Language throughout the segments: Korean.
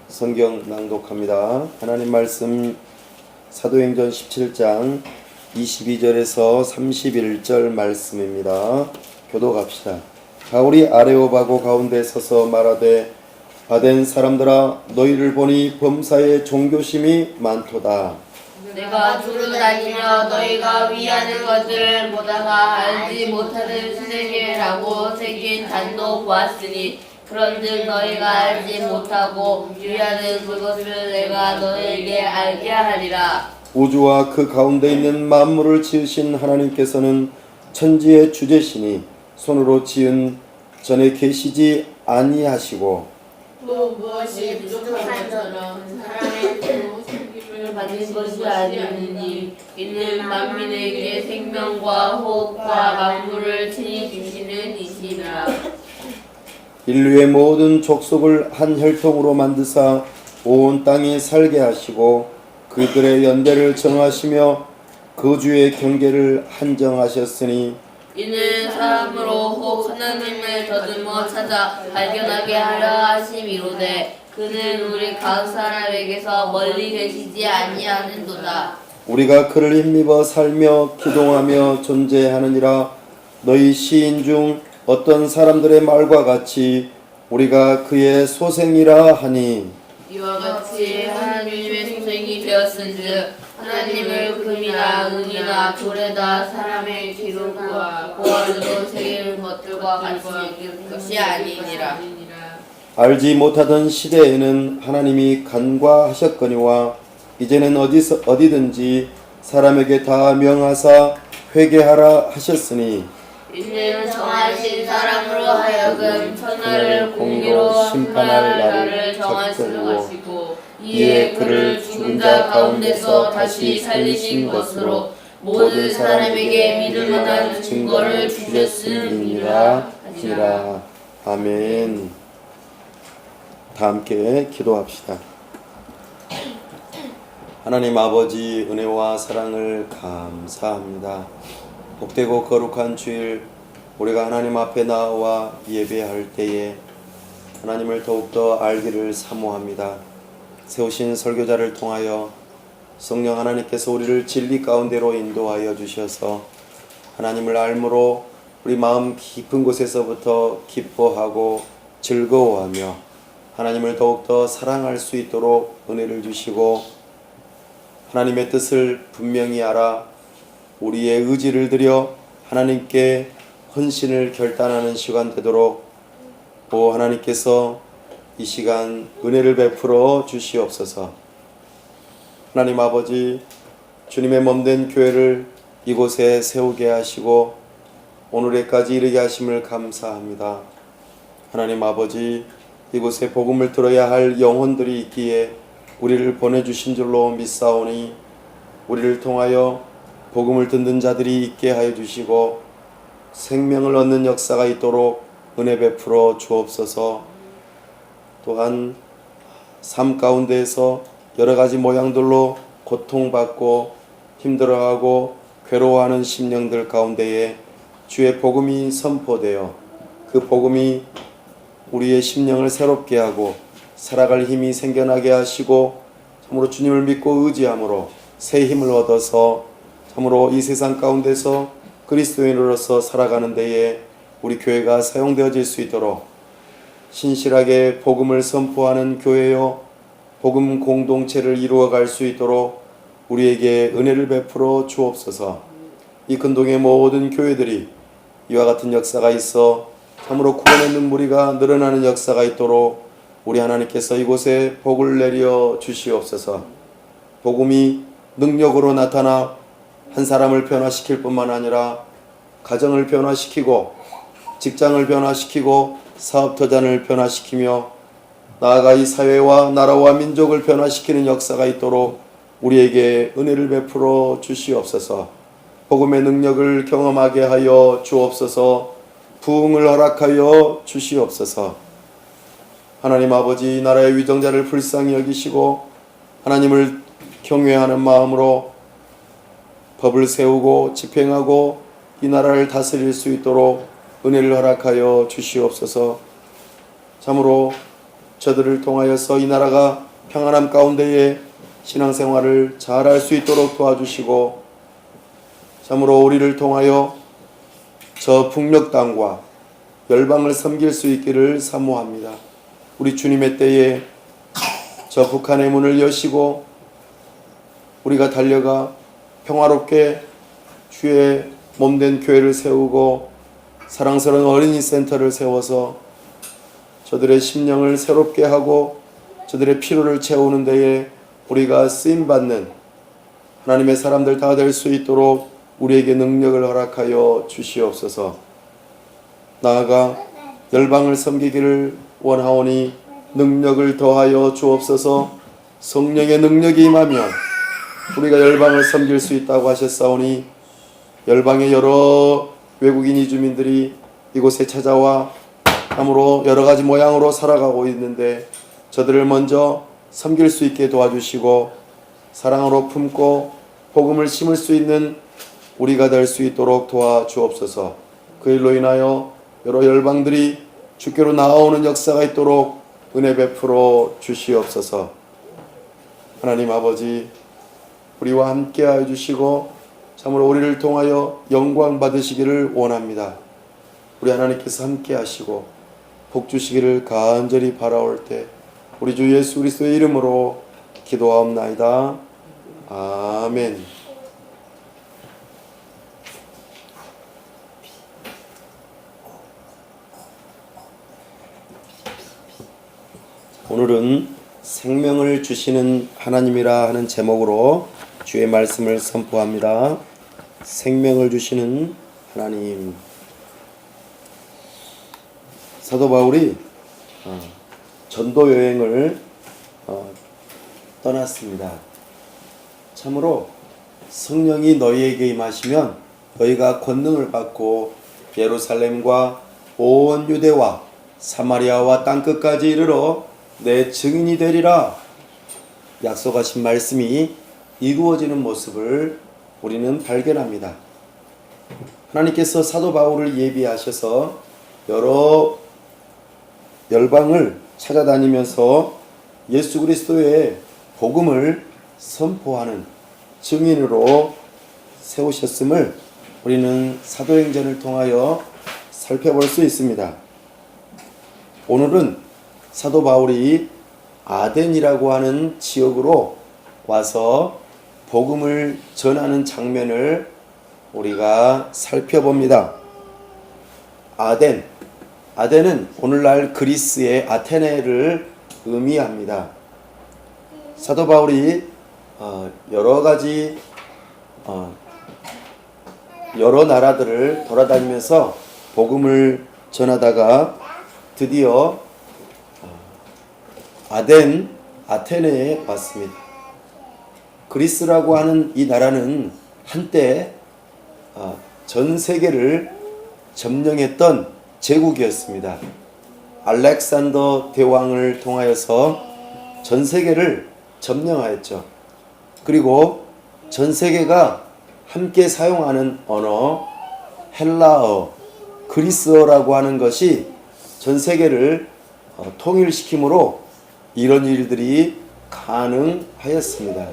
성경 낭독합니다. 하나님 말씀 사도행전 17장 22절에서 31절 말씀입니다. 교독합시다. 바울이 아레오바고 가운데 서서 말하되 바덴 사람들아 너희를 보니 범사에 종교심이 많도다. 내가 두루 다니며 너희가 위하는 것들을 보다가 알지 못하는 신에게라고 새긴 단도 보았으니 그런즉 너희가 알지 못하고 위하는 그것을 내가 너희에게 알게 하리라. 우주와 그 가운데 있는 만물을 지으신 하나님께서는 천지의 주제시니 손으로 지은 전에 계시지 아니하시고 또 무엇이 부족한 것처럼 사람의 손으로 섬김을 받는 것이 아니오니 이는 만민에게 생명과 호흡과 만물을 친히 주시는 이시라. 인류의 모든 족속을 한 혈통으로 만드사 온 땅에 살게 하시고 그들의 연대를 정하시며 거주의 경계를 한정하셨으니 이는 사람으로 혹 하나님을 더듬어 찾아 발견하게 하려 하심이로되 그는 우리 각 사람에게서 멀리 계시지 아니하는도다. 우리가 그를 힘입어 살며 기동하며 존재하느니라. 너희 시인 중 어떤 사람들의 말과 같이 우리가 그의 소생이라 하니 이와 같이 하나님의 소생이 되었은즉 하나님을 금이나 은이나 돌에다 사람의 기록과 고안으로 새기는 것들과 같이 여길 것이 아니니라. 알지 못하던 시대에는 하나님이 간과하셨거니와 이제는 어디든지 사람에게 다 명하사 회개하라 하셨으니 이는 정하신 사람으로 하여금 천하를 공의로 심판할 날을 정하시려 하시고 이에 그를 죽은 자 가운데서 다시 살리신 것으로 모든 사람에게 믿을 만한 증거를 주셨음이니라 하시라. 아멘. 다 함께 기도합시다. 하나님 아버지 은혜와 사랑을 감사합니다. 복되고 거룩한 주일 우리가 하나님 앞에 나와 예배할 때에 하나님을 더욱더 알기를 사모합니다. 세우신 설교자를 통하여 성령 하나님께서 우리를 진리 가운데로 인도하여 주셔서 하나님을 알므로 우리 마음 깊은 곳에서부터 기뻐하고 즐거워하며 하나님을 더욱더 사랑할 수 있도록 은혜를 주시고 하나님의 뜻을 분명히 알아 우리의 의지를 들여 하나님께 헌신을 결단하는 시간 되도록 하나님께서 이 시간 은혜를 베풀어 주시옵소서. 하나님 아버지 주님의 몸된 교회를 이곳에 세우게 하시고 오늘에까지 이르게 하심을 감사합니다. 하나님 아버지 이곳에 복음을 들어야 할 영혼들이 있기에 우리를 보내주신 줄로 믿사오니 우리를 통하여 복음을 듣는 자들이 있게 하여 주시고 생명을 얻는 역사가 있도록 은혜 베풀어 주옵소서. 또한 삶 가운데에서 여러 가지 모양들로 고통받고 힘들어하고 괴로워하는 심령들 가운데에 주의 복음이 선포되어 그 복음이 우리의 심령을 새롭게 하고 살아갈 힘이 생겨나게 하시고 참으로 주님을 믿고 의지함으로 새 힘을 얻어서 참으로 이 세상 가운데서 그리스도인으로서 살아가는 데에 우리 교회가 사용되어질 수 있도록 신실하게 복음을 선포하는 교회요 복음 공동체를 이루어갈 수 있도록 우리에게 은혜를 베풀어 주옵소서. 이 근동의 모든 교회들이 이와 같은 역사가 있어 참으로 구원의 무리가 늘어나는 역사가 있도록 우리 하나님께서 이곳에 복을 내려 주시옵소서. 복음이 능력으로 나타나 한 사람을 변화시킬 뿐만 아니라 가정을 변화시키고 직장을 변화시키고 사업터전을 변화시키며 나아가 이 사회와 나라와 민족을 변화시키는 역사가 있도록 우리에게 은혜를 베풀어 주시옵소서. 복음의 능력을 경험하게 하여 주옵소서. 부흥을 허락하여 주시옵소서. 하나님 아버지 나라의 위정자를 불쌍히 여기시고 하나님을 경외하는 마음으로 법을 세우고 집행하고 이 나라를 다스릴 수 있도록 은혜를 허락하여 주시옵소서. 참으로 저들을 통하여서 이 나라가 평안함 가운데에 신앙생활을 잘할 수 있도록 도와주시고, 참으로 우리를 통하여 저 북녘 땅과 열방을 섬길 수 있기를 사모합니다. 우리 주님의 때에 저 북한의 문을 여시고 우리가 달려가 평화롭게 주의 몸된 교회를 세우고 사랑스러운 어린이 센터를 세워서 저들의 심령을 새롭게 하고 저들의 피로를 채우는 데에 우리가 쓰임받는 하나님의 사람들 다 될 수 있도록 우리에게 능력을 허락하여 주시옵소서. 나아가 열방을 섬기기를 원하오니 능력을 더하여 주옵소서. 성령의 능력이 임하면 우리가 열방을 섬길 수 있다고 하셨사오니 열방의 여러 외국인 이주민들이 이곳에 찾아와 참으로 여러 가지 모양으로 살아가고 있는데 저들을 먼저 섬길 수 있게 도와주시고 사랑으로 품고 복음을 심을 수 있는 우리가 될 수 있도록 도와주옵소서. 그 일로 인하여 여러 열방들이 주께로 나아오는 역사가 있도록 은혜 베풀어 주시옵소서. 하나님 아버지, 우리와 함께하여 주시고 참으로 우리를 통하여 영광 받으시기를 원합니다. 우리 하나님께서 함께하시고 복 주시기를 간절히 바라올 때 우리 주 예수 그리스도의 이름으로 기도하옵나이다. 아멘. 오늘은 생명을 주시는 하나님이라 하는 제목으로 주의 말씀을 선포합니다. 생명을 주시는 하나님. 사도 바울이 전도 여행을 떠났습니다. 참으로 성령이 너희에게 임하시면 너희가 권능을 받고 예루살렘과 온 유대와 사마리아와 땅끝까지 이르러 내 증인이 되리라. 약속하신 말씀이 이루어지는 모습을 우리는 발견합니다. 하나님께서 사도 바울을 예비하셔서 여러 열방을 찾아다니면서 예수 그리스도의 복음을 선포하는 증인으로 세우셨음을 우리는 사도행전을 통하여 살펴볼 수 있습니다. 오늘은 사도 바울이 아덴이라고 하는 지역으로 와서 복음을 전하는 장면을 우리가 살펴봅니다. 아덴은 오늘날 그리스의 아테네를 의미합니다. 사도 바울이 여러 가지 여러 나라들을 돌아다니면서 복음을 전하다가 드디어 아테네에 왔습니다. 그리스라고 하는 이 나라는 한때 전 세계를 점령했던 제국이었습니다. 알렉산더 대왕을 통하여서 전 세계를 점령하였죠. 그리고 전 세계가 함께 사용하는 언어, 헬라어, 그리스어라고 하는 것이 전 세계를 통일시키므로 이런 일들이 가능하였습니다.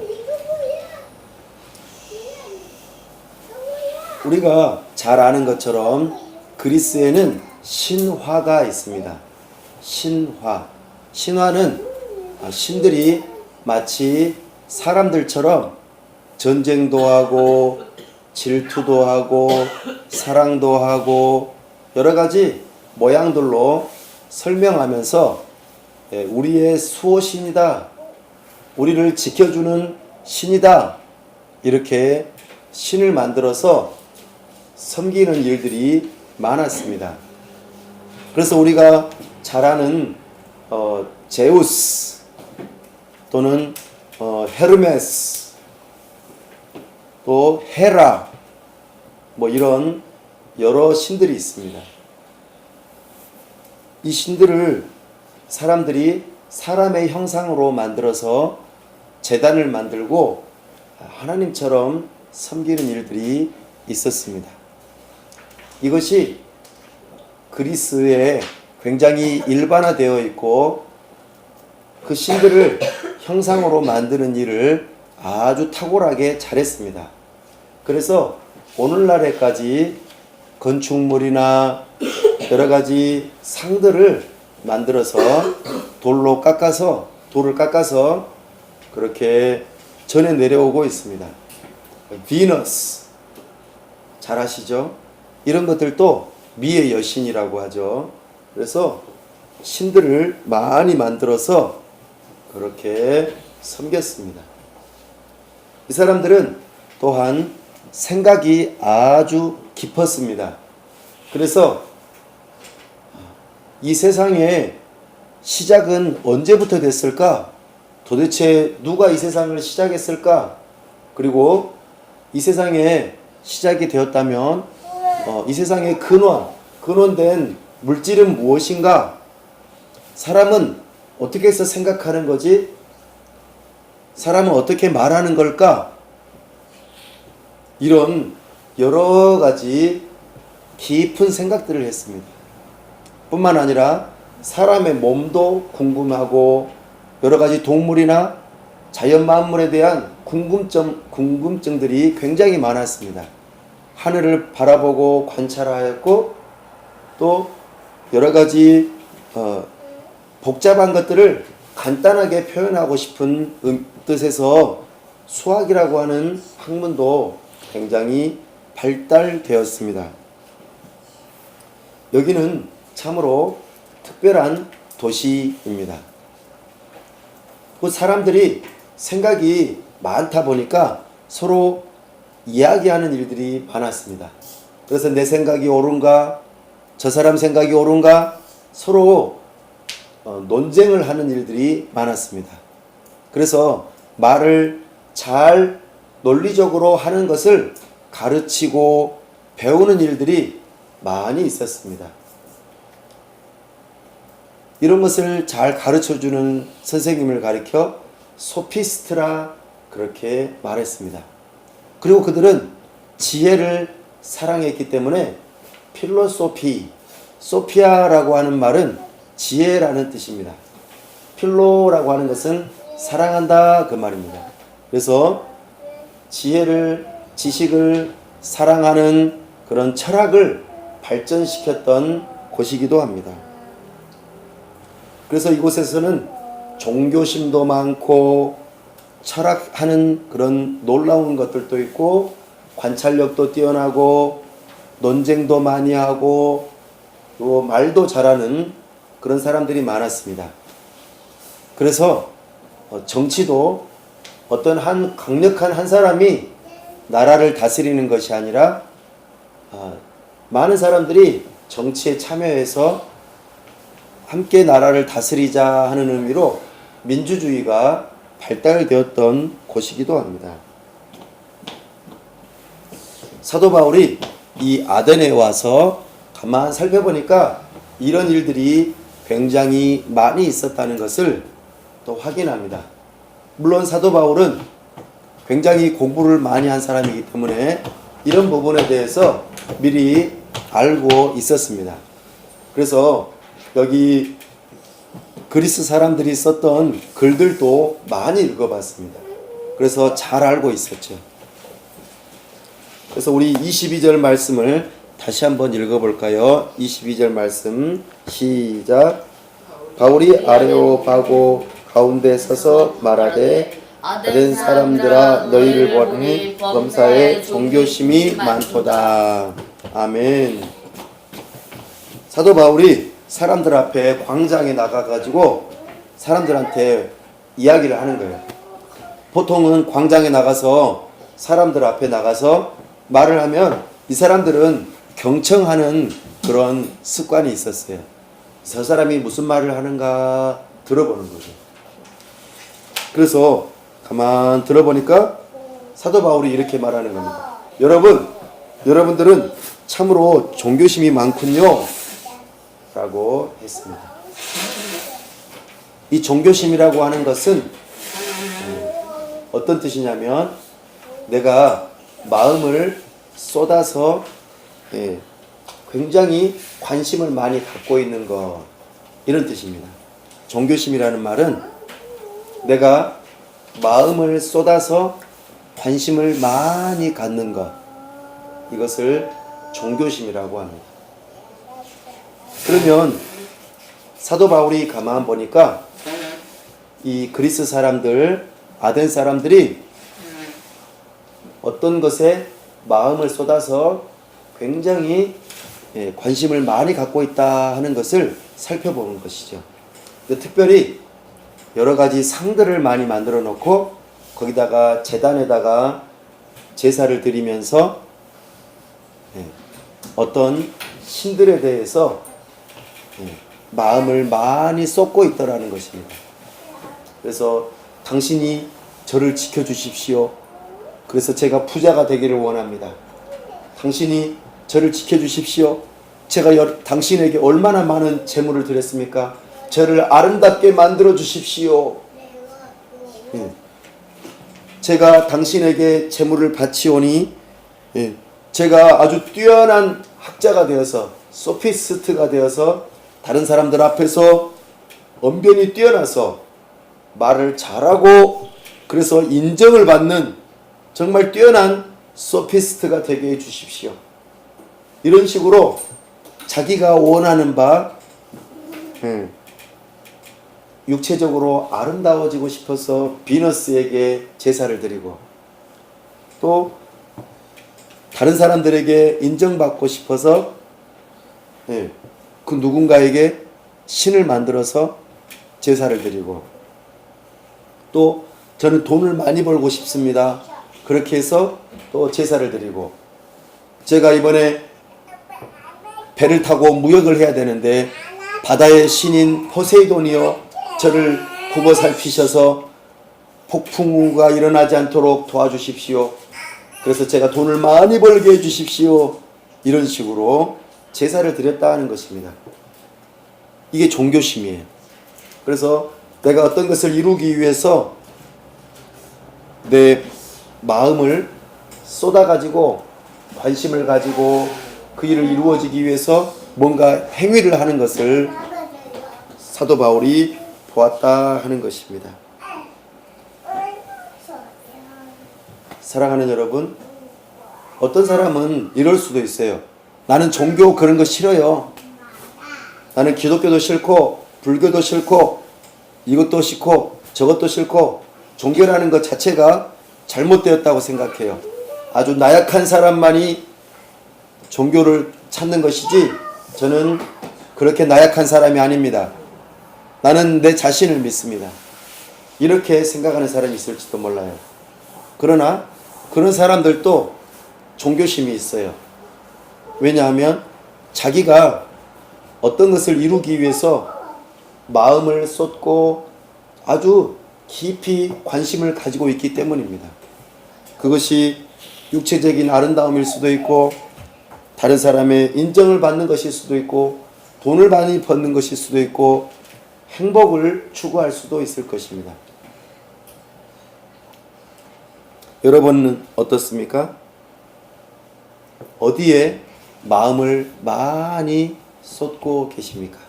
우리가 잘 아는 것처럼 그리스에는 신화가 있습니다. 신화는 신들이 마치 사람들처럼 전쟁도 하고 질투도 하고 사랑도 하고 여러 가지 모양들로 설명하면서 우리의 수호신이다, 우리를 지켜주는 신이다, 이렇게 신을 만들어서 섬기는 일들이 많았습니다. 그래서 우리가 잘 아는 제우스 또는 헤르메스 또 헤라 이런 여러 신들이 있습니다. 이 신들을 사람들이 사람의 형상으로 만들어서 제단을 만들고 하나님처럼 섬기는 일들이 있었습니다. 이것이 그리스에 굉장히 일반화되어 있고 그 신들을 형상으로 만드는 일을 아주 탁월하게 잘했습니다. 그래서 오늘날에까지 건축물이나 여러 가지 상들을 만들어서 돌을 깎아서 그렇게 전해 내려오고 있습니다. 비너스 잘 아시죠? 이런 것들도 미의 여신이라고 하죠. 그래서 신들을 많이 만들어서 그렇게 섬겼습니다. 이 사람들은 또한 생각이 아주 깊었습니다. 그래서 이 세상의 시작은 언제부터 됐을까? 도대체 누가 이 세상을 시작했을까? 그리고 이 세상에 시작이 되었다면 이 세상의 근원된 물질은 무엇인가? 사람은 어떻게 해서 생각하는 거지? 사람은 어떻게 말하는 걸까? 이런 여러 가지 깊은 생각들을 했습니다. 뿐만 아니라 사람의 몸도 궁금하고 여러 가지 동물이나 자연 만물에 대한 궁금증들이 굉장히 많았습니다. 하늘을 바라보고 관찰하였고 또 여러 가지 복잡한 것들을 간단하게 표현하고 싶은 뜻에서 수학이라고 하는 학문도 굉장히 발달되었습니다. 여기는 참으로 특별한 도시입니다. 그 사람들이 생각이 많다 보니까 서로 이야기하는 일들이 많았습니다. 그래서 내 생각이 옳은가? 저 사람 생각이 옳은가? 서로 논쟁을 하는 일들이 많았습니다. 그래서 말을 잘 논리적으로 하는 것을 가르치고 배우는 일들이 많이 있었습니다. 이런 것을 잘 가르쳐주는 선생님을 가리켜 소피스트라 그렇게 말했습니다. 그리고 그들은 지혜를 사랑했기 때문에 소피아라고 하는 말은 지혜라는 뜻입니다. 필로라고 하는 것은 사랑한다 그 말입니다. 그래서 지식을 사랑하는 그런 철학을 발전시켰던 곳이기도 합니다. 그래서 이곳에서는 종교심도 많고 철학하는 그런 놀라운 것들도 있고 관찰력도 뛰어나고 논쟁도 많이 하고 또 말도 잘하는 그런 사람들이 많았습니다. 그래서 정치도 어떤 강력한 한 사람이 나라를 다스리는 것이 아니라 많은 사람들이 정치에 참여해서 함께 나라를 다스리자 하는 의미로 민주주의가 발달되었던 곳이기도 합니다. 사도 바울이 이 아덴에 와서 가만 살펴보니까 이런 일들이 굉장히 많이 있었다는 것을 또 확인합니다. 물론 사도 바울은 굉장히 공부를 많이 한 사람이기 때문에 이런 부분에 대해서 미리 알고 있었습니다. 그래서 여기 그리스 사람들이 썼던 글들도 많이 읽어봤습니다. 그래서 잘 알고 있었죠. 그래서 우리 22절 말씀을 다시 한번 읽어볼까요? 22절 말씀 시작. 바울이 아레오파고 가운데 서서 말하되 아덴 사람들아 너희를 보니 범사에 종교심이 많도다. 아멘. 사도 바울이 사람들 앞에 광장에 나가가지고 사람들한테 이야기를 하는 거예요. 보통은 광장에 나가서 사람들 앞에 나가서 말을 하면 이 사람들은 경청하는 그런 습관이 있었어요. 저 사람이 무슨 말을 하는가 들어보는 거죠. 그래서 가만 들어보니까 사도 바울이 이렇게 말하는 겁니다. 여러분들은 참으로 종교심이 많군요 라고 했습니다. 이 종교심이라고 하는 것은 어떤 뜻이냐면 내가 마음을 쏟아서 굉장히 관심을 많이 갖고 있는 것, 이런 뜻입니다. 종교심이라는 말은 내가 마음을 쏟아서 관심을 많이 갖는 것, 이것을 종교심이라고 합니다. 그러면 사도 바울이 가만 보니까 이 그리스 사람들, 아덴 사람들이 어떤 것에 마음을 쏟아서 굉장히 관심을 많이 갖고 있다 하는 것을 살펴보는 것이죠. 특별히 여러 가지 상들을 많이 만들어 놓고 거기다가 제단에다가 제사를 드리면서 어떤 신들에 대해서 마음을 많이 쏟고 있더라는 것입니다. 그래서 당신이 저를 지켜주십시오. 그래서 제가 부자가 되기를 원합니다. 당신이 저를 지켜주십시오. 제가 당신에게 얼마나 많은 재물을 드렸습니까? 저를 아름답게 만들어 주십시오. 제가 당신에게 재물을 바치오니 제가 아주 뛰어난 학자가 되어서 소피스트가 되어서 다른 사람들 앞에서 언변이 뛰어나서 말을 잘하고 그래서 인정을 받는 정말 뛰어난 소피스트가 되게 해 주십시오. 이런 식으로 자기가 원하는 바 육체적으로 아름다워지고 싶어서 비너스에게 제사를 드리고 또 다른 사람들에게 인정받고 싶어서 그 누군가에게 신을 만들어서 제사를 드리고 또 저는 돈을 많이 벌고 싶습니다. 그렇게 해서 또 제사를 드리고 제가 이번에 배를 타고 무역을 해야 되는데 바다의 신인 포세이돈이여 저를 굽어 살피셔서 폭풍우가 일어나지 않도록 도와주십시오. 그래서 제가 돈을 많이 벌게 해주십시오. 이런 식으로 제사를 드렸다 는 것입니다. 이게 종교심이에요. 그래서 내가 어떤 것을 이루기 위해서 내 마음을 쏟아가지고 관심을 가지고 그 일을 이루어지기 위해서 뭔가 행위를 하는 것을 사도 바울이 보았다 하는 것입니다. 사랑하는 여러분, 어떤 사람은 이럴 수도 있어요. 나는 종교 그런 거 싫어요. 나는 기독교도 싫고 불교도 싫고 이것도 싫고 저것도 싫고 종교라는 것 자체가 잘못되었다고 생각해요. 아주 나약한 사람만이 종교를 찾는 것이지 저는 그렇게 나약한 사람이 아닙니다. 나는 내 자신을 믿습니다. 이렇게 생각하는 사람이 있을지도 몰라요. 그러나 그런 사람들도 종교심이 있어요. 왜냐하면 자기가 어떤 것을 이루기 위해서 마음을 쏟고 아주 깊이 관심을 가지고 있기 때문입니다. 그것이 육체적인 아름다움일 수도 있고 다른 사람의 인정을 받는 것일 수도 있고 돈을 많이 버는 것일 수도 있고 행복을 추구할 수도 있을 것입니다. 여러분은 어떻습니까? 어디에 마음을 많이 쏟고 계십니까?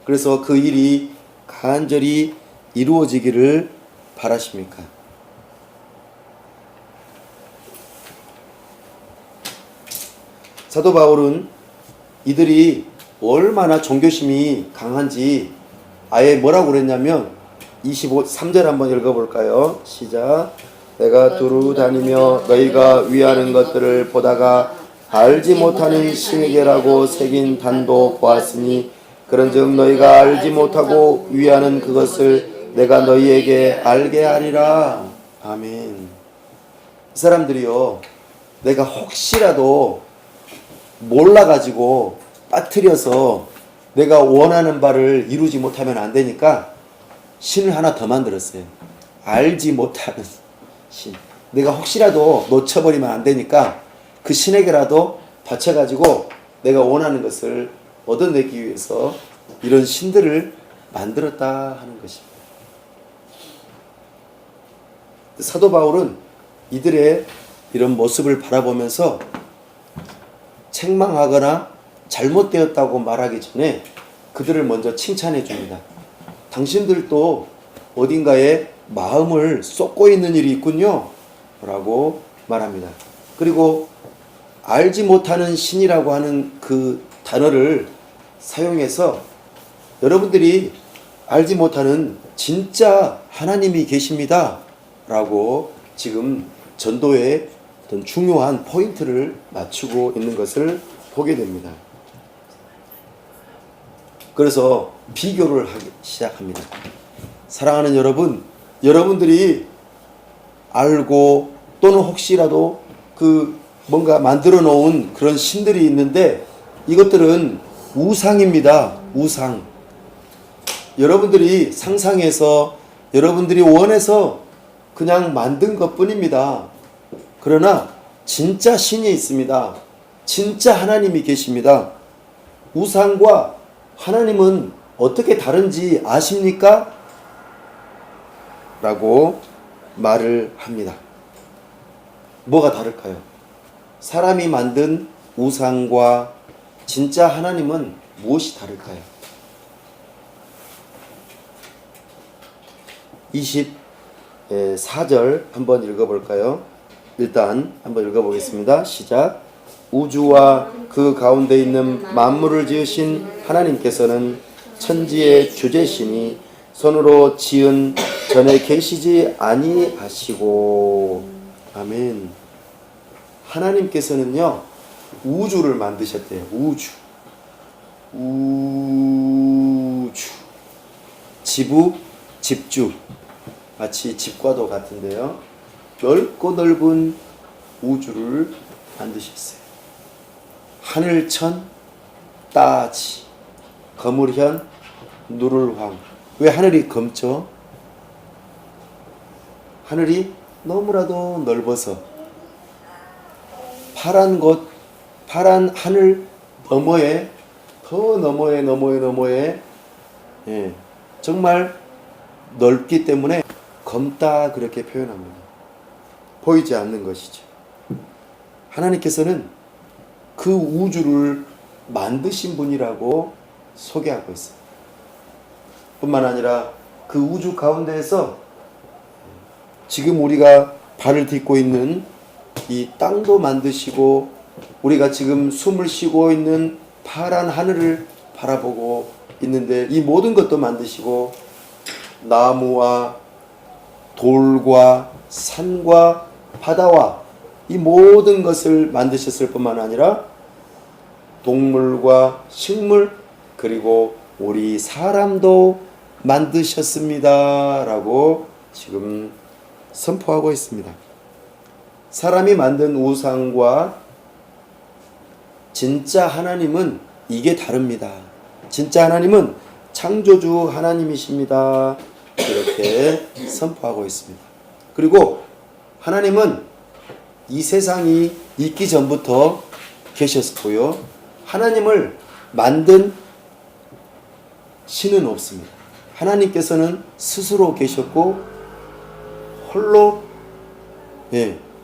그래서 그 일이 간절히 이루어지기를 바라십니까? 사도 바울은 이들이 얼마나 종교심이 강한지 아예 뭐라고 그랬냐면 23절 한번 읽어볼까요? 시작. 내가 두루 다니며 너희가 위하는 것들을 보다가 알지 못하는 신에게라고 새긴 단도 보았으니 그런즉 너희가 알지 못하고 위하는 그것을 내가 너희에게 알게 하리라. 아멘. 이 사람들이요, 내가 혹시라도 몰라가지고 빠뜨려서 내가 원하는 바를 이루지 못하면 안 되니까 신을 하나 더 만들었어요. 알지 못하는 신. 내가 혹시라도 놓쳐버리면 안 되니까 그 신에게라도 바쳐가지고 내가 원하는 것을 얻어내기 위해서 이런 신들을 만들었다 하는 것입니다. 사도 바울은 이들의 이런 모습을 바라보면서 책망하거나 잘못되었다고 말하기 전에 그들을 먼저 칭찬해 줍니다. 당신들도 어딘가에 마음을 쏟고 있는 일이 있군요 라고 말합니다. 그리고 알지 못하는 신이라고 하는 그 단어를 사용해서 여러분들이 알지 못하는 진짜 하나님이 계십니다 라고 지금 전도의 어떤 중요한 포인트를 맞추고 있는 것을 보게 됩니다. 그래서 비교를 하기 시작합니다. 사랑하는 여러분, 여러분들이 알고 또는 혹시라도 그 뭔가 만들어 놓은 그런 신들이 있는데 이것들은 우상입니다. 우상. 여러분들이 상상해서 여러분들이 원해서 그냥 만든 것뿐입니다. 그러나 진짜 신이 있습니다. 진짜 하나님이 계십니다. 우상과 하나님은 어떻게 다른지 아십니까? 라고 말을 합니다. 뭐가 다를까요? 사람이 만든 우상과 진짜 하나님은 무엇이 다를까요? 24절 한번 읽어볼까요? 일단 한번 읽어보겠습니다. 시작. 우주와 그 가운데 있는 만물을 지으신 하나님께서는 천지의 주재시니 손으로 지은 전에 계시지 아니하시고. 아멘. 하나님께서는요 우주를 만드셨대요. 우주. 지부, 집주. 마치 집과도 같은데요. 넓고 넓은 우주를 만드셨어요. 하늘천, 따지, 거물현, 누를황. 왜 하늘이 검죠? 하늘이 너무나도 넓어서 파란 곳, 파란 하늘 너머에 더 너머에 정말 넓기 때문에 검다 그렇게 표현합니다. 보이지 않는 것이죠. 하나님께서는 그 우주를 만드신 분이라고 소개하고 있습니다. 뿐만 아니라 그 우주 가운데에서 지금 우리가 발을 딛고 있는 이 땅도 만드시고 우리가 지금 숨을 쉬고 있는 파란 하늘을 바라보고 있는데 이 모든 것도 만드시고 나무와 돌과 산과 바다와 이 모든 것을 만드셨을 뿐만 아니라 동물과 식물 그리고 우리 사람도 만드셨습니다 라고 지금 선포하고 있습니다. 사람이 만든 우상과 진짜 하나님은 이게 다릅니다. 진짜 하나님은 창조주 하나님이십니다. 이렇게 선포하고 있습니다. 그리고 하나님은 이 세상이 있기 전부터 계셨고요. 하나님을 만든 신은 없습니다. 하나님께서는 스스로 계셨고 홀로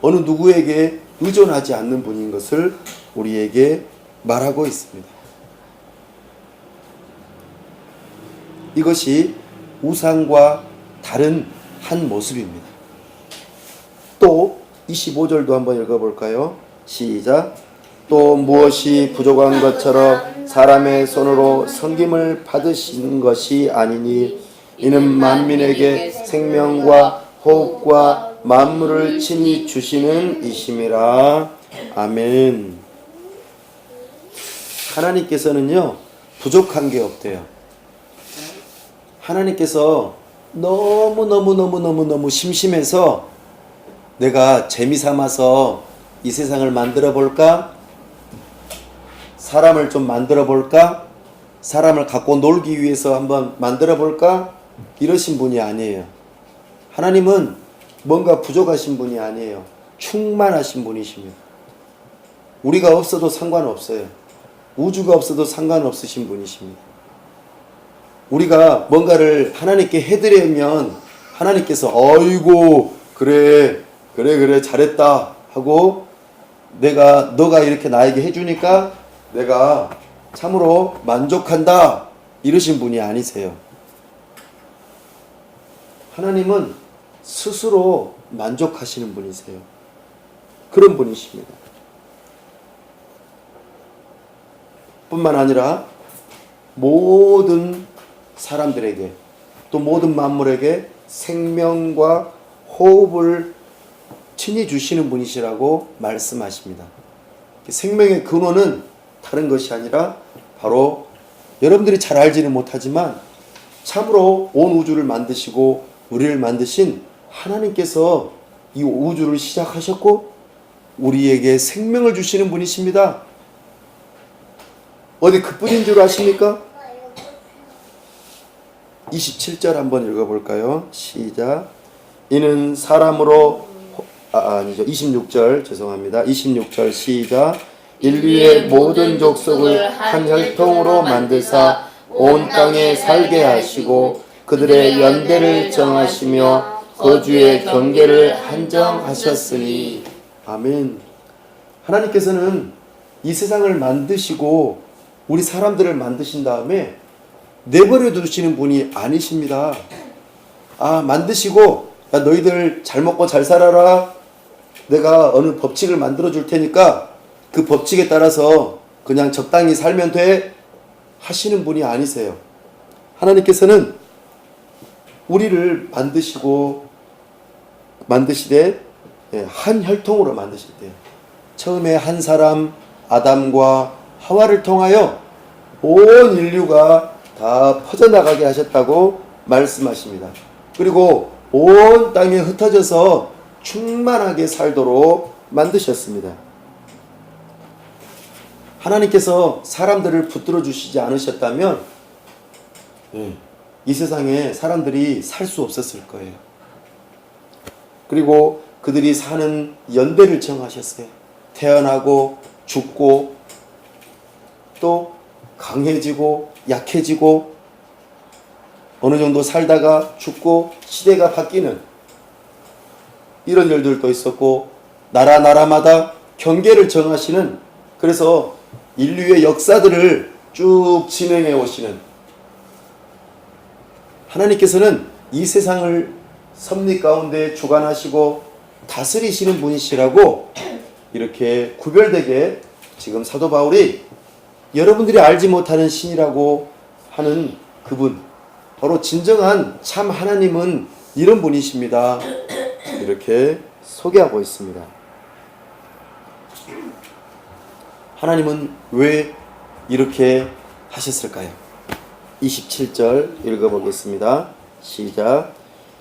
어느 누구에게 의존하지 않는 분인 것을 우리에게 말하고 있습니다. 이것이 우상과 다른 한 모습입니다. 또 25절도 한번 읽어볼까요? 시작. 또 무엇이 부족한 것처럼 사람의 손으로 섬김을 받으시는 것이 아니니 이는 만민에게 생명과 호흡과 만물을 친히 주시는 이심이라. 아멘. 하나님께서는요 부족한 게 없대요. 하나님께서 너무 심심해서 내가 재미삼아서 이 세상을 만들어 볼까? 사람을 좀 만들어 볼까? 사람을 갖고 놀기 위해서 한번 만들어 볼까? 이러신 분이 아니에요. 하나님은 뭔가 부족하신 분이 아니에요. 충만하신 분이십니다. 우리가 없어도 상관없어요. 우주가 없어도 상관없으신 분이십니다. 우리가 뭔가를 하나님께 해드리면 하나님께서 어이구 그래 잘했다 하고 너가 이렇게 나에게 해주니까 내가 참으로 만족한다 이러신 분이 아니세요. 하나님은 스스로 만족하시는 분이세요. 그런 분이십니다. 뿐만 아니라 모든 사람들에게 또 모든 만물에게 생명과 호흡을 친히 주시는 분이시라고 말씀하십니다. 생명의 근원은 다른 것이 아니라 바로 여러분들이 잘 알지는 못하지만 참으로 온 우주를 만드시고 우리를 만드신 하나님께서 이 우주를 시작하셨고 우리에게 생명을 주시는 분이십니다. 어디 그뿐인 줄 아십니까? 27절 한번 읽어볼까요? 시작. 이는 사람으로 아니죠. 26절 죄송합니다. 26절 시작. 인류의 모든 족속을 한 혈통으로 만드사 온 땅에 살게 하시고 그들의 연대를 정하시며 거주의 경계를 한정하셨으니. 아멘. 하나님께서는 이 세상을 만드시고 우리 사람들을 만드신 다음에 내버려 두시는 분이 아니십니다. 만드시고 야, 너희들 잘 먹고 잘 살아라. 내가 어느 법칙을 만들어 줄 테니까 그 법칙에 따라서 그냥 적당히 살면 돼 하시는 분이 아니세요. 하나님께서는 우리를 만드시되 한 혈통으로 만드실 때 처음에 한 사람 아담과 하와를 통하여 온 인류가 다 퍼져나가게 하셨다고 말씀하십니다. 그리고 온 땅에 흩어져서 충만하게 살도록 만드셨습니다. 하나님께서 사람들을 붙들어 주시지 않으셨다면 이 세상에 사람들이 살 수 없었을 거예요. 그리고 그들이 사는 연대를 정하셨어요. 태어나고 죽고 또 강해지고 약해지고 어느 정도 살다가 죽고 시대가 바뀌는 이런 일들도 있었고 나라마다 경계를 정하시는, 그래서 인류의 역사들을 쭉 진행해 오시는 하나님께서는 이 세상을 섭리 가운데 주관하시고 다스리시는 분이시라고 이렇게 구별되게 지금 사도 바울이 여러분들이 알지 못하는 신이라고 하는 그분, 바로 진정한 참 하나님은 이런 분이십니다. 이렇게 소개하고 있습니다. 하나님은 왜 이렇게 하셨을까요? 27절 읽어보겠습니다. 시작.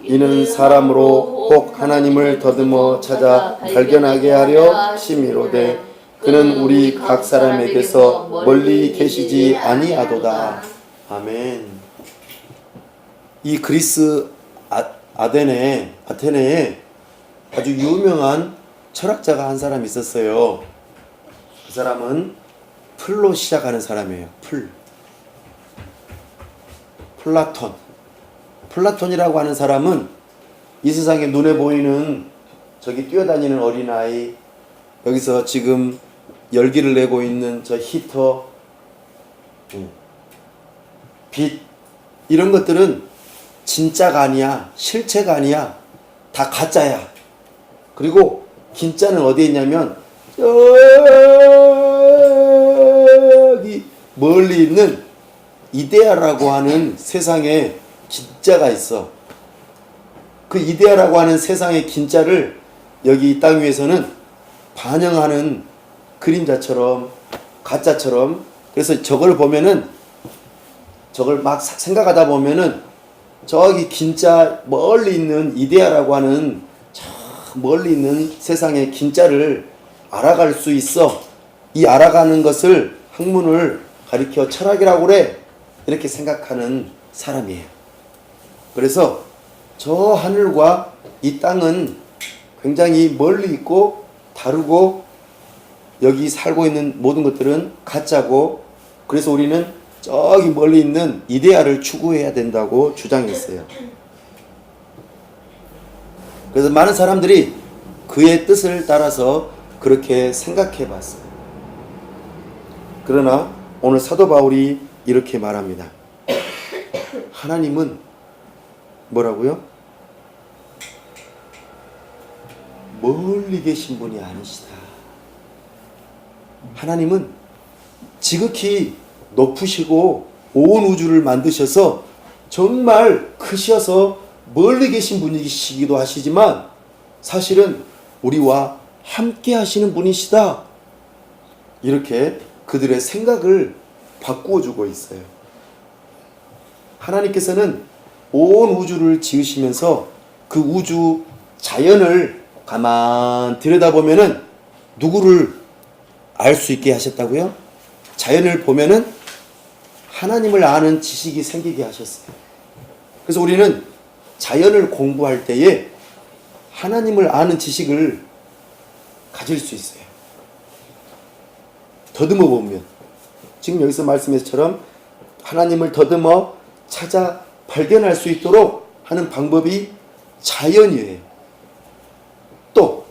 이는 사람으로 혹 하나님을 더듬어 찾아 발견하게 하려 하심이로되 그는 우리 각 사람에게서 멀리 계시지 아니하도다. 아멘. 이 그리스 아테네에 아주 유명한 철학자가 한 사람 있었어요. 그 사람은 풀로 시작하는 사람이에요. 플라톤이라고 하는 사람은 이 세상에 눈에 보이는 저기 뛰어다니는 어린아이, 여기서 지금 열기를 내고 있는 저 히터, 빛, 이런 것들은 진짜가 아니야, 실체가 아니야, 다 가짜야. 그리고 진짜는 어디에 있냐면 저기 멀리 있는 이데아라고 하는 세상에 진짜가 있어. 그 이데아라고 하는 세상의 진짜를 여기 이 땅 위에서는 반영하는 그림자처럼, 가짜처럼. 그래서 저걸 보면은, 저걸 막 생각하다 보면은 저기 진짜 멀리 있는 이데아라고 하는 저 멀리 있는 세상의 진짜를 알아갈 수 있어. 이 알아가는 것을 학문을 가리켜 철학이라고 그래. 이렇게 생각하는 사람이에요. 그래서 저 하늘과 이 땅은 굉장히 멀리 있고 다르고 여기 살고 있는 모든 것들은 가짜고, 그래서 우리는 저기 멀리 있는 이데아를 추구해야 된다고 주장했어요. 그래서 많은 사람들이 그의 뜻을 따라서 그렇게 생각해 봤어요. 그러나 오늘 사도 바울이 이렇게 말합니다. 하나님은 뭐라고요? 멀리 계신 분이 아니시다. 하나님은 지극히 높으시고 온 우주를 만드셔서 정말 크셔서 멀리 계신 분이시기도 하시지만 사실은 우리와 함께 하시는 분이시다. 이렇게 그들의 생각을 바꾸어 주고 있어요. 하나님께서는 온 우주를 지으시면서 그 우주 자연을 가만 들여다보면은 누구를 알 수 있게 하셨다고요? 자연을 보면은 하나님을 아는 지식이 생기게 하셨어요. 그래서 우리는 자연을 공부할 때에 하나님을 아는 지식을 가질 수 있어요. 더듬어 보면 지금 여기서 말씀에서처럼 하나님을 더듬어 찾아 발견할 수 있도록 하는 방법이 자연이에요. 또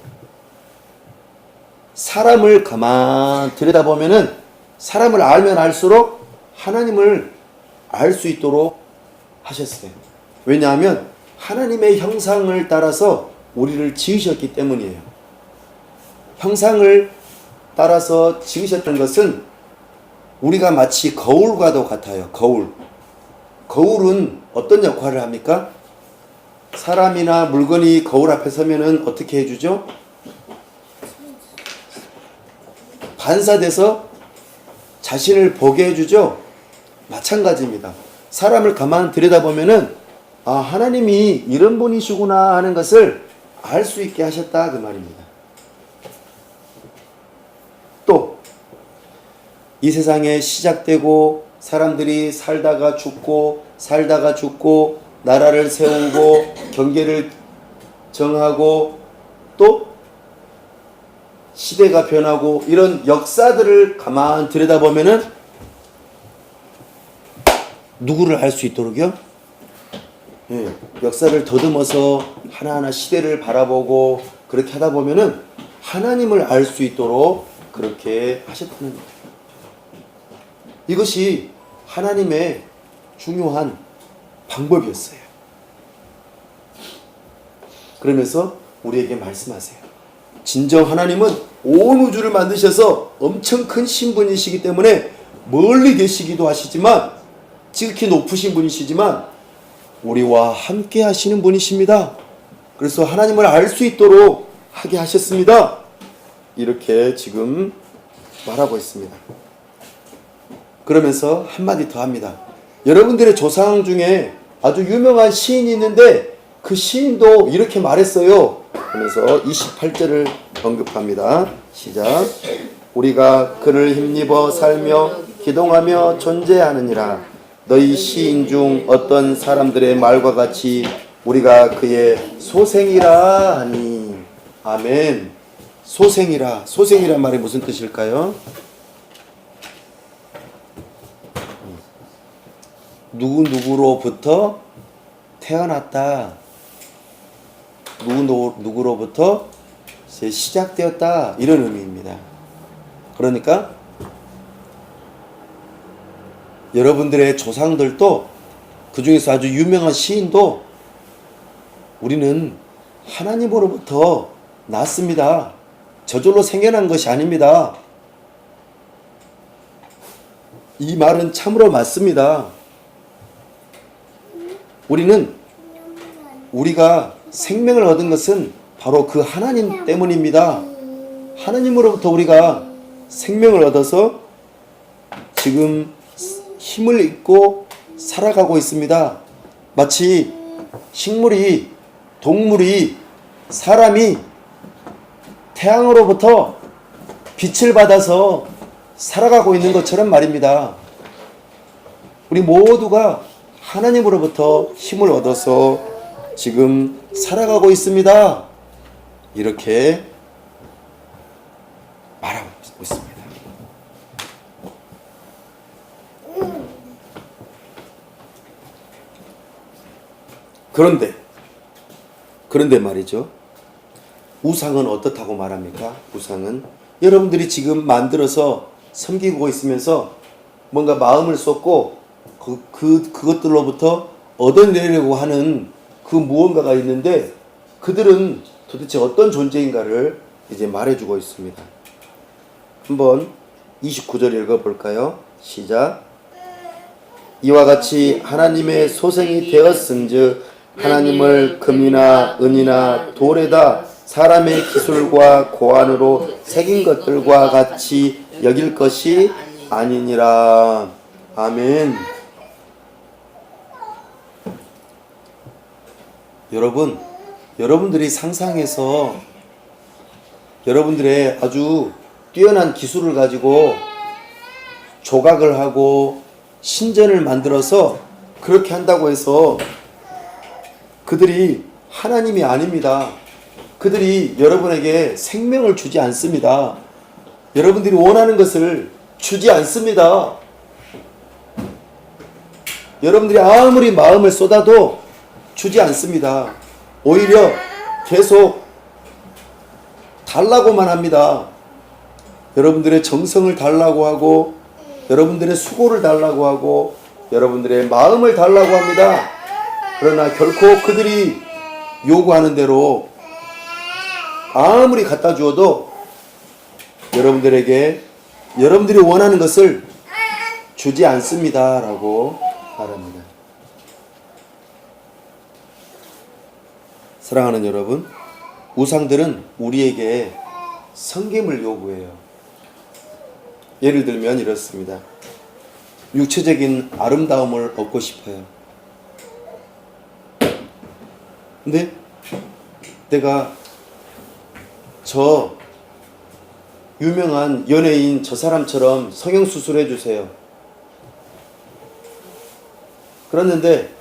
사람을 가만 들여다보면은 사람을 알면 알수록 하나님을 알 수 있도록 하셨어요. 왜냐하면 하나님의 형상을 따라서 우리를 지으셨기 때문이에요. 형상을 따라서 지으셨던 것은 우리가 마치 거울과도 같아요. 거울은 어떤 역할을 합니까? 사람이나 물건이 거울 앞에 서면은 어떻게 해주죠? 반사돼서 자신을 보게 해주죠? 마찬가지입니다. 사람을 가만 들여다보면은 아, 하나님이 이런 분이시구나 하는 것을 알 수 있게 하셨다 그 말입니다. 또 이 세상에 시작되고 사람들이 살다가 죽고 나라를 세우고 경계를 정하고 또 시대가 변하고 이런 역사들을 가만 들여다보면은 누구를 알 수 있도록요? 예, 역사를 더듬어서 하나하나 시대를 바라보고 그렇게 하다 보면은 하나님을 알 수 있도록 그렇게 하셨다는 거예요. 이것이 하나님의 중요한 방법이었어요. 그러면서 우리에게 말씀하세요. 진정 하나님은 온 우주를 만드셔서 엄청 큰 신분이시기 때문에 멀리 계시기도 하시지만 지극히 높으신 분이시지만 우리와 함께 하시는 분이십니다. 그래서 하나님을 알 수 있도록 하게 하셨습니다. 이렇게 지금 말하고 있습니다. 그러면서 한마디 더 합니다. 여러분들의 조상 중에 아주 유명한 시인이 있는데 그 시인도 이렇게 말했어요. 그러면서 28절을 언급합니다. 시작. 우리가 그를 힘입어 살며 기동하며 존재하느니라. 너희 시인 중 어떤 사람들의 말과 같이 우리가 그의 소생이라 하니. 아멘. 소생이라. 소생이란 말이 무슨 뜻일까요? 누구로부터 태어났다. 누구로부터 시작되었다. 이런 의미입니다. 그러니까 여러분들의 조상들도 그 중에서 아주 유명한 시인도 우리는 하나님으로부터 났습니다. 저절로 생겨난 것이 아닙니다. 이 말은 참으로 맞습니다. 우리가 생명을 얻은 것은 바로 그 하나님 때문입니다. 하나님으로부터 우리가 생명을 얻어서 지금 힘을 입고 살아가고 있습니다. 마치 식물이, 동물이, 사람이 태양으로부터 빛을 받아서 살아가고 있는 것처럼 말입니다. 우리 모두가 하나님으로부터 힘을 얻어서 지금 살아가고 있습니다. 이렇게 말하고 있습니다. 그런데 말이죠. 우상은 어떻다고 말합니까? 우상은 여러분들이 지금 만들어서 섬기고 있으면서 뭔가 마음을 쏟고 그것들로부터 얻어내려고 하는 그 무언가가 있는데 그들은 도대체 어떤 존재인가를 이제 말해주고 있습니다. 한번 29절 읽어볼까요? 시작. 이와 같이 하나님의 소생이 되었은즉 하나님을 금이나 은이나 돌에다 사람의 기술과 고안으로 새긴 것들과 같이 여길 것이 아니니라. 아멘. 여러분들이 상상해서 여러분들의 아주 뛰어난 기술을 가지고 조각을 하고 신전을 만들어서 그렇게 한다고 해서 그들이 하나님이 아닙니다. 그들이 여러분에게 생명을 주지 않습니다. 여러분들이 원하는 것을 주지 않습니다. 여러분들이 아무리 마음을 쏟아도 주지 않습니다. 오히려 계속 달라고만 합니다. 여러분들의 정성을 달라고 하고 여러분들의 수고를 달라고 하고 여러분들의 마음을 달라고 합니다. 그러나 결코 그들이 요구하는 대로 아무리 갖다 주어도 여러분들에게 여러분들이 원하는 것을 주지 않습니다. 라고 말합니다. 사랑하는 여러분, 우상들은 우리에게 섬김을 요구해요. 예를 들면 이렇습니다. 육체적인 아름다움을 얻고 싶어요. 근데 내가 저 유명한 연예인 저 사람처럼 성형수술 해주세요. 그랬는데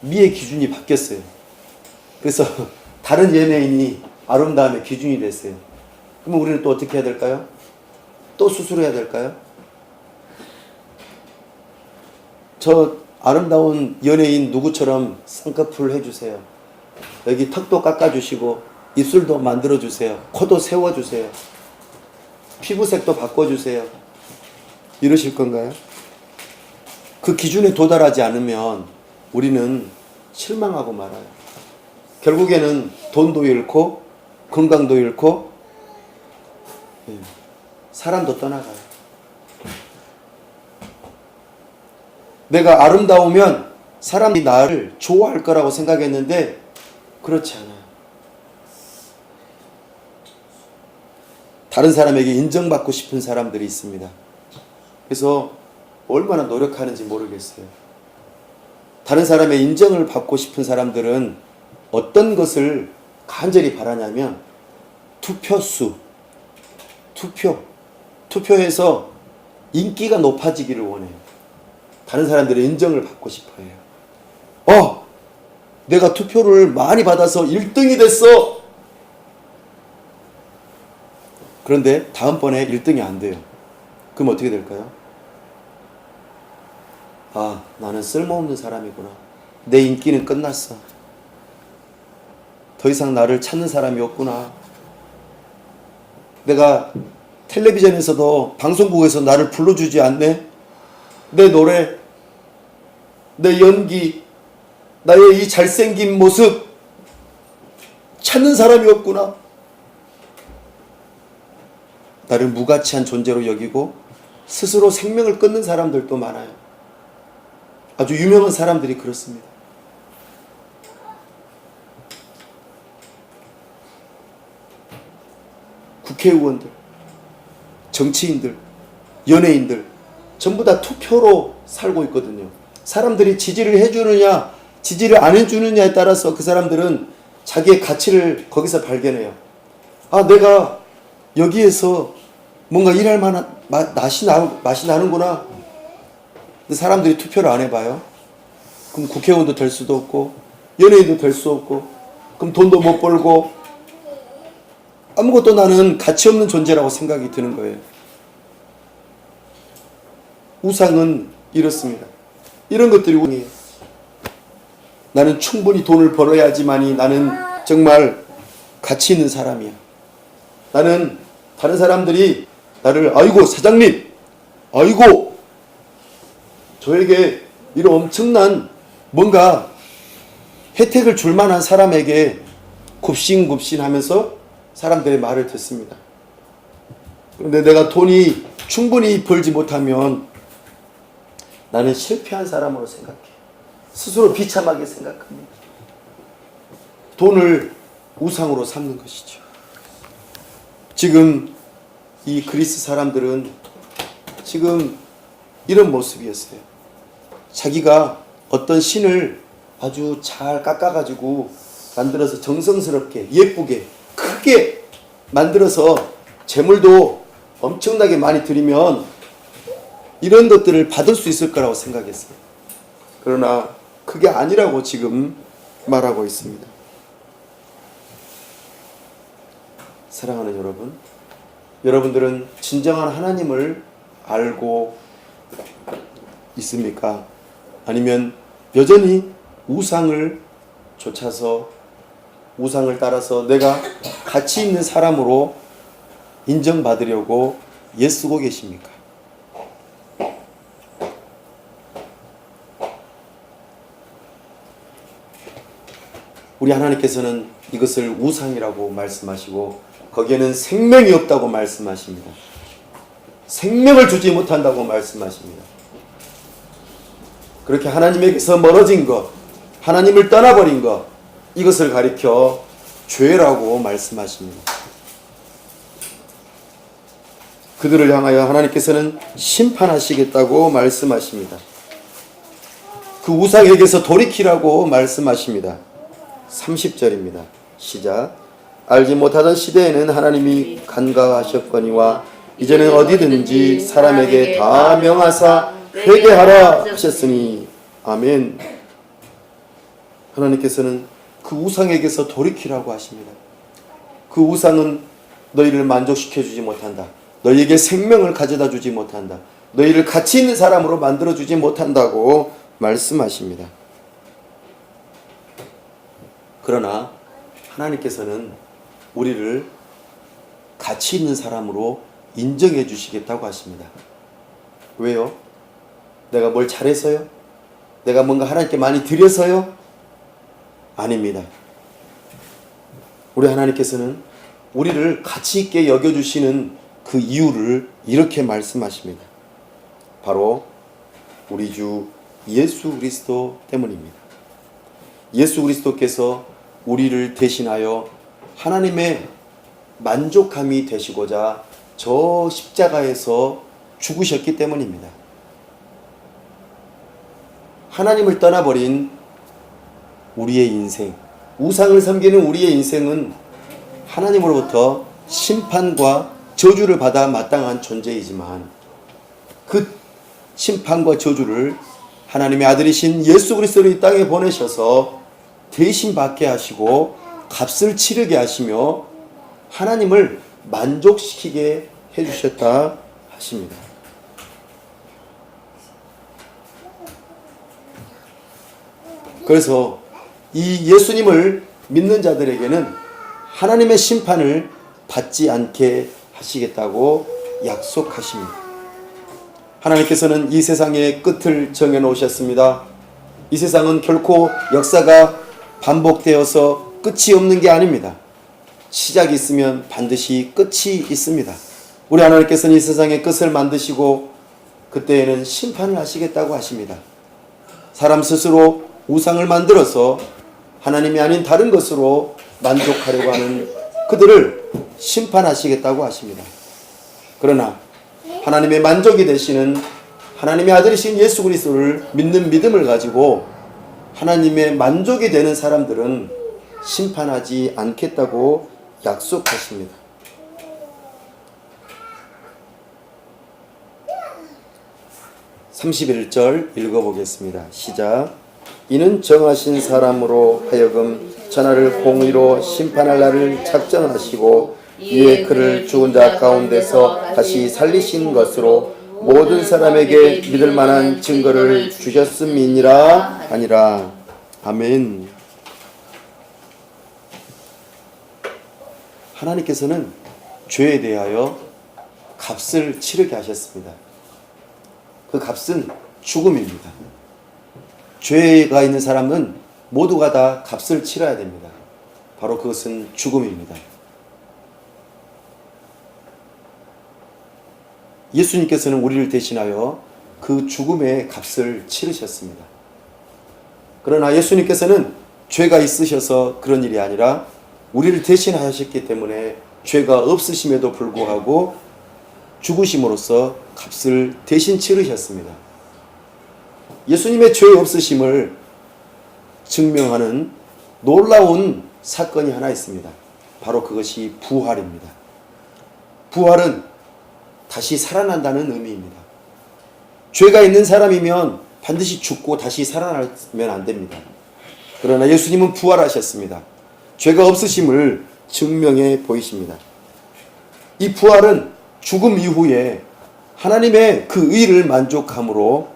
미의 기준이 바뀌었어요. 그래서 다른 연예인이 아름다움의 기준이 됐어요. 그러면 우리는 또 어떻게 해야 될까요? 또 수술해야 될까요? 저 아름다운 연예인 누구처럼 쌍꺼풀 해주세요. 여기 턱도 깎아주시고 입술도 만들어주세요. 코도 세워주세요. 피부색도 바꿔주세요. 이러실 건가요? 그 기준에 도달하지 않으면 우리는 실망하고 말아요. 결국에는 돈도 잃고 건강도 잃고 사람도 떠나가요. 내가 아름다우면 사람이 나를 좋아할 거라고 생각했는데 그렇지 않아요. 다른 사람에게 인정받고 싶은 사람들이 있습니다. 그래서 얼마나 노력하는지 모르겠어요. 다른 사람의 인정을 받고 싶은 사람들은 어떤 것을 간절히 바라냐면 투표수, 투표해서 인기가 높아지기를 원해요. 다른 사람들의 인정을 받고 싶어 해요. 내가 투표를 많이 받아서 1등이 됐어. 그런데 다음번에 1등이 안 돼요. 그럼 어떻게 될까요? 나는 쓸모없는 사람이구나. 내 인기는 끝났어. 더 이상 나를 찾는 사람이 없구나. 내가 텔레비전에서도 방송국에서 나를 불러주지 않네. 내 노래, 내 연기, 나의 이 잘생긴 모습 찾는 사람이 없구나. 나를 무가치한 존재로 여기고 스스로 생명을 끊는 사람들도 많아요. 아주 유명한 사람들이 그렇습니다. 국회의원들, 정치인들, 연예인들 전부 다 투표로 살고 있거든요. 사람들이 지지를 해주느냐 지지를 안 해주느냐에 따라서 그 사람들은 자기의 가치를 거기서 발견해요. 내가 여기에서 뭔가 일할 만한 맛이 나는구나. 근데 사람들이 투표를 안 해봐요. 그럼 국회의원도 될 수도 없고 연예인도 될 수 없고 그럼 돈도 못 벌고 아무것도 나는 가치 없는 존재라고 생각이 드는 거예요. 우상은 이렇습니다. 이런 것들이 우상이에요. 나는 충분히 돈을 벌어야지만이 나는 정말 가치 있는 사람이야. 나는 다른 사람들이 나를 아이고 사장님, 아이고 저에게 이런 엄청난 뭔가 혜택을 줄 만한 사람에게 굽신굽신하면서 사람들의 말을 듣습니다. 그런데 내가 돈이 충분히 벌지 못하면 나는 실패한 사람으로 생각해. 스스로 비참하게 생각합니다. 돈을 우상으로 삼는 것이죠. 지금 이 그리스 사람들은 지금 이런 모습이었어요. 자기가 어떤 신을 아주 잘 깎아가지고 만들어서 정성스럽게 예쁘게 크게 만들어서 재물도 엄청나게 많이 드리면 이런 것들을 받을 수 있을 거라고 생각했어요. 그러나 그게 아니라고 지금 말하고 있습니다. 사랑하는 여러분, 여러분들은 진정한 하나님을 알고 있습니까? 아니면 여전히 우상을 쫓아서 우상을 따라서 내가 가치 있는 사람으로 인정받으려고 애쓰고 계십니까? 우리 하나님께서는 이것을 우상이라고 말씀하시고 거기에는 생명이 없다고 말씀하십니다. 생명을 주지 못한다고 말씀하십니다. 그렇게 하나님에게서 멀어진 것, 하나님을 떠나버린 것, 이것을 가리켜 죄라고 말씀하십니다. 그들을 향하여 하나님께서는 심판하시겠다고 말씀하십니다. 그 우상에게서 돌이키라고 말씀하십니다. 30절입니다. 시작. 알지 못하던 시대에는 하나님이 간과하셨거니와 이제는 어디든지 사람에게 다 명하사 회개하라 하셨으니. 아멘. 하나님께서는 그 우상에게서 돌이키라고 하십니다. 그 우상은 너희를 만족시켜 주지 못한다. 너희에게 생명을 가져다 주지 못한다. 너희를 가치 있는 사람으로 만들어 주지 못한다고 말씀하십니다. 그러나 하나님께서는 우리를 가치 있는 사람으로 인정해 주시겠다고 하십니다. 왜요? 내가 뭘 잘해서요? 내가 뭔가 하나님께 많이 드려서요? 아닙니다. 우리 하나님께서는 우리를 가치 있게 여겨주시는 그 이유를 이렇게 말씀하십니다. 바로 우리 주 예수 그리스도 때문입니다. 예수 그리스도께서 우리를 대신하여 하나님의 만족함이 되시고자 저 십자가에서 죽으셨기 때문입니다. 하나님을 떠나버린 우리의 인생, 우상을 섬기는 우리의 인생은 하나님으로부터 심판과 저주를 받아 마땅한 존재이지만 그 심판과 저주를 하나님의 아들이신 예수 그리스도를 이 땅에 보내셔서 대신 받게 하시고 값을 치르게 하시며 하나님을 만족시키게 해주셨다 하십니다. 그래서 이 예수님을 믿는 자들에게는 하나님의 심판을 받지 않게 하시겠다고 약속하십니다. 하나님께서는 이 세상의 끝을 정해 놓으셨습니다. 이 세상은 결코 역사가 반복되어서 끝이 없는 게 아닙니다. 시작이 있으면 반드시 끝이 있습니다. 우리 하나님께서는 이 세상의 끝을 만드시고 그때에는 심판을 하시겠다고 하십니다. 사람 스스로 우상을 만들어서 하나님이 아닌 다른 것으로 만족하려고 하는 그들을 심판하시겠다고 하십니다. 그러나 하나님의 만족이 되시는 하나님의 아들이신 예수 그리스도를 믿는 믿음을 가지고 하나님의 만족이 되는 사람들은 심판하지 않겠다고 약속하십니다. 31절 읽어보겠습니다. 시작. 이는 정하신 사람으로 하여금 천하를 공의로 심판할 날을 작정하시고 이에 그를 죽은 자 가운데서 다시 살리신 것으로 모든 사람에게 믿을 만한 증거를 주셨음이니라 하니라. 아멘. 하나님께서는 죄에 대하여 값을 치르게 하셨습니다. 그 값은 죽음입니다. 죄가 있는 사람은 모두가 다 값을 치러야 됩니다. 바로 그것은 죽음입니다. 예수님께서는 우리를 대신하여 그 죽음의 값을 치르셨습니다. 그러나 예수님께서는 죄가 있으셔서 그런 일이 아니라 우리를 대신하셨기 때문에 죄가 없으심에도 불구하고 죽으심으로써 값을 대신 치르셨습니다. 예수님의 죄 없으심을 증명하는 놀라운 사건이 하나 있습니다. 바로 그것이 부활입니다. 부활은 다시 살아난다는 의미입니다. 죄가 있는 사람이면 반드시 죽고 다시 살아나면 안 됩니다. 그러나 예수님은 부활하셨습니다. 죄가 없으심을 증명해 보이십니다. 이 부활은 죽음 이후에 하나님의 그 의를 만족함으로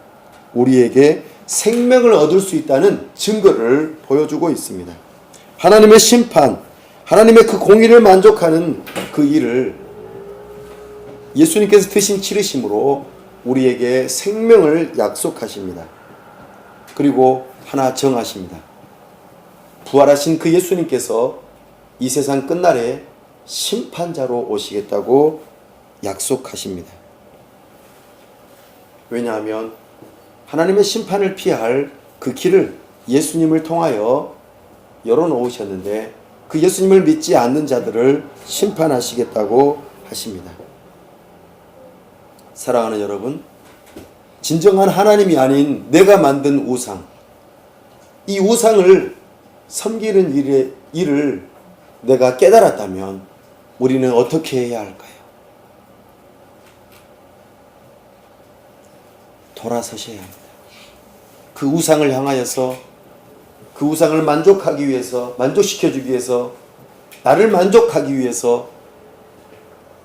우리에게 생명을 얻을 수 있다는 증거를 보여주고 있습니다. 하나님의 심판, 하나님의 그 공의를 만족하는 그 일을 예수님께서 대신 치르심으로 우리에게 생명을 약속하십니다. 그리고 하나 정하십니다. 부활하신 그 예수님께서 이 세상 끝날에 심판자로 오시겠다고 약속하십니다. 왜냐하면 하나님의 심판을 피할 그 길을 예수님을 통하여 열어놓으셨는데 그 예수님을 믿지 않는 자들을 심판하시겠다고 하십니다. 사랑하는 여러분, 진정한 하나님이 아닌 내가 만든 우상, 이 우상을 섬기는 일을 내가 깨달았다면 우리는 어떻게 해야 할까요? 돌아서셔야 합니다. 그 우상을 향하여서 그 우상을 만족하기 위해서, 만족시켜주기 위해서, 나를 만족하기 위해서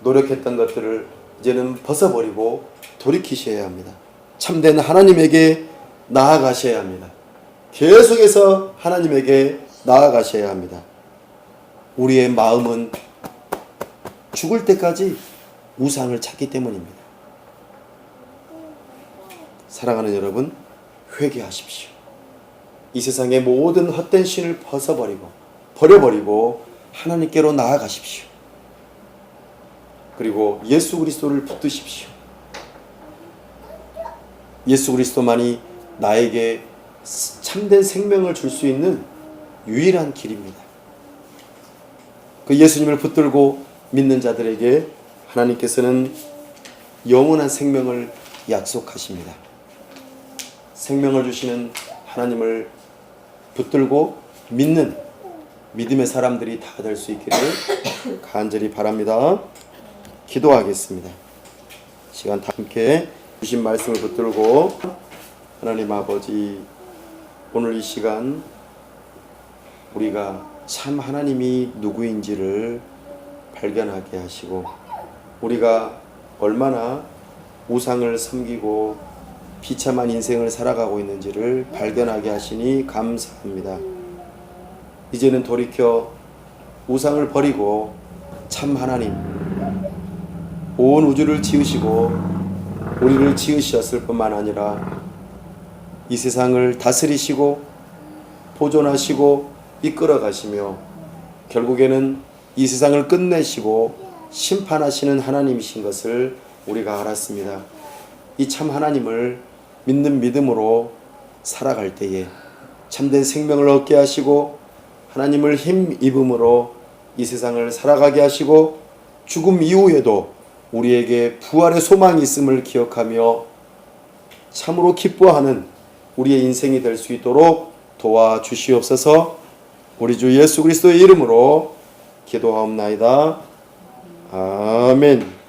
노력했던 것들을 이제는 벗어버리고 돌이키셔야 합니다. 참된 하나님에게 나아가셔야 합니다. 계속해서 하나님에게 나아가셔야 합니다. 우리의 마음은 죽을 때까지 우상을 찾기 때문입니다. 사랑하는 여러분, 회개하십시오. 이 세상의 모든 헛된 신을 버려버리고 하나님께로 나아가십시오. 그리고 예수 그리스도를 붙드십시오. 예수 그리스도만이 나에게 참된 생명을 줄 수 있는 유일한 길입니다. 그 예수님을 붙들고 믿는 자들에게 하나님께서는 영원한 생명을 약속하십니다. 생명을 주시는 하나님을 붙들고 믿는 믿음의 사람들이 다 될 수 있기를 간절히 바랍니다. 기도하겠습니다. 시간 다 함께 주신 말씀을 붙들고 하나님 아버지, 오늘 이 시간 우리가 참 하나님이 누구인지를 발견하게 하시고 우리가 얼마나 우상을 섬기고 비참한 인생을 살아가고 있는지를 발견하게 하시니 감사합니다. 이제는 돌이켜 우상을 버리고 참 하나님, 온 우주를 지으시고 우리를 지으셨을 뿐만 아니라 이 세상을 다스리시고 보존하시고 이끌어 가시며 결국에는 이 세상을 끝내시고 심판하시는 하나님이신 것을 우리가 알았습니다. 이 참 하나님을 믿는 믿음으로 살아갈 때에 참된 생명을 얻게 하시고 하나님을 힘입음으로 이 세상을 살아가게 하시고 죽음 이후에도 우리에게 부활의 소망이 있음을 기억하며 참으로 기뻐하는 우리의 인생이 될 수 있도록 도와주시옵소서. 우리 주 예수 그리스도의 이름으로 기도하옵나이다. 아멘.